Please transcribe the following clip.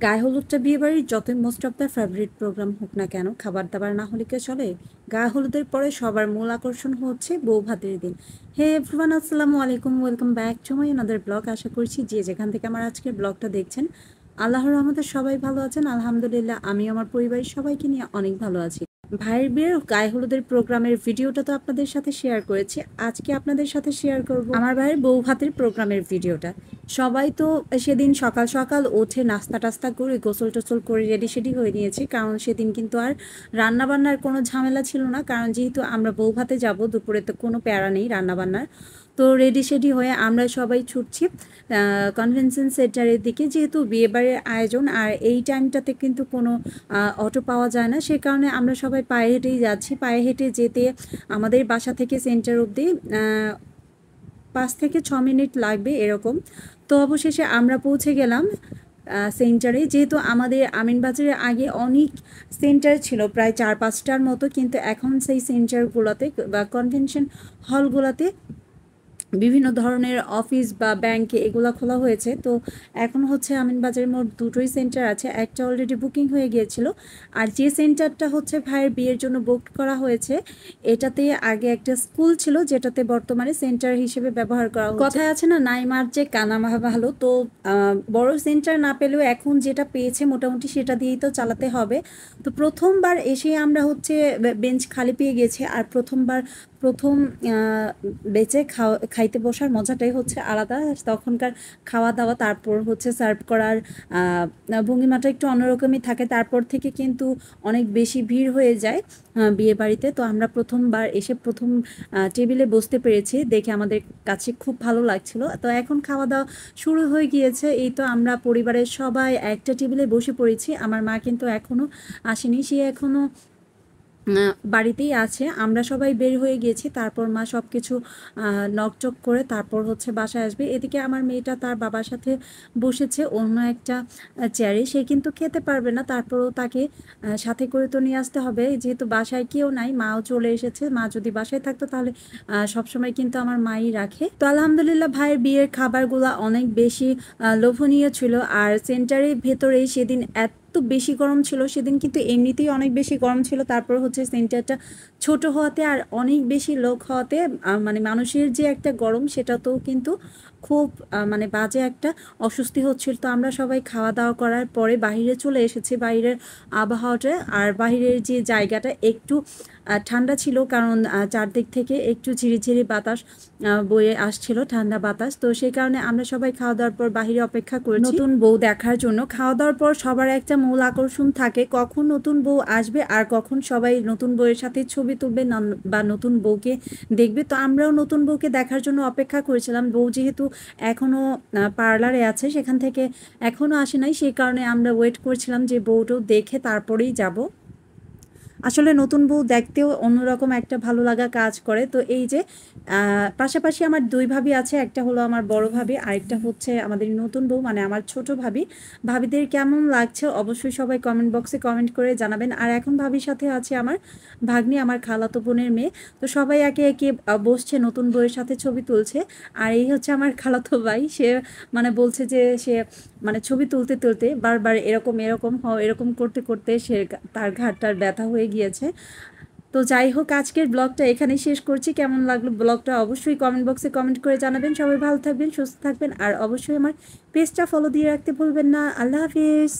গায়ে হলুদটা বিয়েবাড়ির যতই most of the favourite programme হোক না কেন, খাবার দাবার না হলে কি চলে? গায়ে হলুদের পরে সবার মূল আকর্ষণ হচ্ছে বউ ভাতের দিন। হে এভরিওয়ান, আসসালামু আলাইকুম, welcome back to my another blog. আশা করছি যে যেখান থেকে আমার আজকের ব্লগটা দেখছেন, আল্লাহর রহমতে সবাই ভালো আছেন। আলহামদুলিল্লাহ, আমি আমার পরিবারের সবাইকে নিয়ে অনেক ভালো আছি। ভাইয়ের বিয়ের গায়ে হলুদের প্রোগ্রামের ভিডিওটা তো আপনাদের সাথে শেয়ার করেছি। আজকে আপনাদের সাথে শেয়ার করব আমার ভাইয়ের বউ ভাতের প্রোগ্রামের ভিডিওটা। সবাই তো সেদিন সকাল সকাল উঠে নাস্তা টাস্তা করে গোসল টোসল করে রেডি সেডি হয়ে নিয়েছি, কারণ সেদিন কিন্তু আর রান্না বান্নার কোনো ঝামেলা ছিল না, কারণ যেহেতু আমরা বউ ভাতে যাব, দুপুরে তো কোনো প্যারা নেই রান্না বান্নার। তো রেডি সেডি হয়ে আমরা সবাই ছুটছি কনভেনশন সেন্টারের দিকে, যেহেতু বিয়েবাড়ির আয়োজন আর এই টাইমটাতে কিন্তু কোনো অটো পাওয়া যায় না, সে কারণে আমরা সবাই পায়ে হেঁটেই যাচ্ছি। পায়ে হেঁটে যেতে আমাদের বাসা থেকে সেন্টার অবধি 5 থেকে 6 মিনিট লাগবে এরকম। তো অবশেষে আমরা পৌঁছে গেলাম সেন্টারে। যেহেতু আমাদের আমিনবাজারের আগে অনেক সেন্টার ছিল, প্রায় 4-5টার মতো, কিন্তু এখন সেই সেন্টারগুলোতে বা কনভেনশন হলগুলোতে বিভিন্ন ধরনের অফিস বা ব্যাংকে এগুলো খোলা হয়েছে। তো এখন হচ্ছে আমিনবাজারের মোট দুটোই সেন্টার আছে, একটা অলরেডি বুকিং হয়ে গিয়েছিল, আর যে সেন্টারটা হচ্ছে ভাইয়ের বিয়ের জন্য বুক করা হয়েছে, এটাতে আগে একটা স্কুল ছিল, যেটাতে বর্তমানে সেন্টার হিসেবে ব্যবহার করা হচ্ছে। কথায় আছে না, নাইমার যে কানা ভালো। তো বড় সেন্টার না পেলেও এখন যেটা পেয়েছে মোটামুটি সেটা দিয়েই তো চালাতে হবে। তো প্রথমবার এসে আমরা হচ্ছে বেঞ্চ খালি পেয়ে গেছি, আর প্রথম বেঁচে খাইতে বসার মজাটাই হচ্ছে আলাদা। তখনকার খাওয়া দাওয়া, তারপর হচ্ছে সার্ভ করার ভঙ্গিমাটা একটু অন্যরকমই থাকে। তারপর থেকে কিন্তু অনেক বেশি ভিড় হয়ে যায় বিয়ে বাড়িতে। তো আমরা প্রথমবার এসে প্রথম টেবিলে বসতে পেরেছি, দেখে আমাদের কাছে খুব ভালো লাগছিল। তো এখন খাওয়া দাওয়া শুরু হয়ে গিয়েছে, এই তো আমরা পরিবারের সবাই একটা টেবিলে বসে পড়েছি। আমার মা কিন্তু এখনও আসেনি, সে এখনও বাড়িতেই আছে। আমরা সবাই বের হয়ে গিয়েছি, তারপর মা সব কিছু নকচক করে তারপর হচ্ছে বাসায় আসবে। এদিকে আমার মেয়েটা তার বাবার সাথে বসেছে অন্য একটা চেয়ারে, সে কিন্তু খেতে পারবে না, তারপরও তাকে সাথে করে তো নিয়ে আসতে হবে, যেহেতু বাসায় কেউ নাই, মাও চলে এসেছে। মা যদি বাসায় থাকতো তাহলে সবসময় কিন্তু আমার মাই রাখে। তো আলহামদুলিল্লাহ, ভাইয়ের বিয়ের খাবারগুলো অনেক বেশি লোভনীয় ছিল। আর সেন্টারের ভেতরেই সেদিন এত বেশি গরম ছিল, সেদিন কিন্তু এমনিতেই অনেক বেশি গরম ছিল, তারপর হচ্ছে সেন্টারটা ছোট হওয়াতে আর অনেক বেশি লোক হওয়াতে মানে মানুষের যে একটা গরম, সেটা তো কিন্তু খুব মানে বাজে একটা অস্বস্তি হচ্ছিল। তো আমরা সবাই খাওয়া দাওয়া করার পরে বাহিরে চলে এসেছি। বাইরের আবহাওয়াটা আর বাহিরের যে জায়গাটা একটু ঠান্ডা ছিল, কারণ চারদিক থেকে একটু ঝিরিঝিরি বাতাস বয়ে আসছিল, ঠান্ডা বাতাস। তো সেই কারণে আমরা সবাই খাওয়া দাওয়ার পর বাহিরে অপেক্ষা করেছি নতুন বউ দেখার জন্য। খাওয়া দাওয়ার পর সবার একটা মূল আকর্ষণ থাকে, কখন নতুন বউ আসবে আর কখন সবাই নতুন বউয়ের সাথে ছবি তুলবে বা নতুন বউকে দেখবে। তো আমরাও নতুন বউকে দেখার জন্য অপেক্ষা করেছিলাম। বউ যেহেতু এখনও পার্লারে আছে, সেখান থেকে এখনও আসে নাই, সেই কারণে আমরা ওয়েট করছিলাম যে বউটাও দেখে তারপরেই যাব। আসলে নতুন বউ দেখতেও অন্যরকম একটা ভালো লাগা কাজ করে। তো এই যে পাশাপাশি আমার দুই ভাবি আছে, একটা হলো আমার বড় ভাবি, আরেকটা হচ্ছে আমাদের নতুন বউ, মানে আমার ছোট ভাবি। ভাবিদের কেমন লাগছে অবশ্যই সবাই কমেন্ট বক্সে কমেন্ট করে জানাবেন। আর এখন ভাবির সাথে আছে আমার ভাগ্নি, আমার খালাতো বোনের মেয়ে। তো সবাই একে একে বসছে, নতুন বউয়ের সাথে ছবি তুলছে। আর এই হচ্ছে আমার খালাতো ভাই, সে মানে বলছে যে সে মানে ছবি তুলতে তুলতে বারবার এরকম এরকম হও, এরকম করতে করতে সে তার ঘাড়টার ব্যথা হয়ে গিয়েছে। তো যাই হোক, আজকের ব্লগটা এখানেই শেষ করছি। কেমন লাগলো ব্লগটা অবশ্যই কমেন্ট বক্সে কমেন্ট করে জানাবেন। সবাই ভালো থাকবেন, সুস্থ থাকবেন, আর অবশ্যই আমার পেজটা ফলো দিয়ে রাখতে ভুলবেন না। আল্লাহ হাফিজ।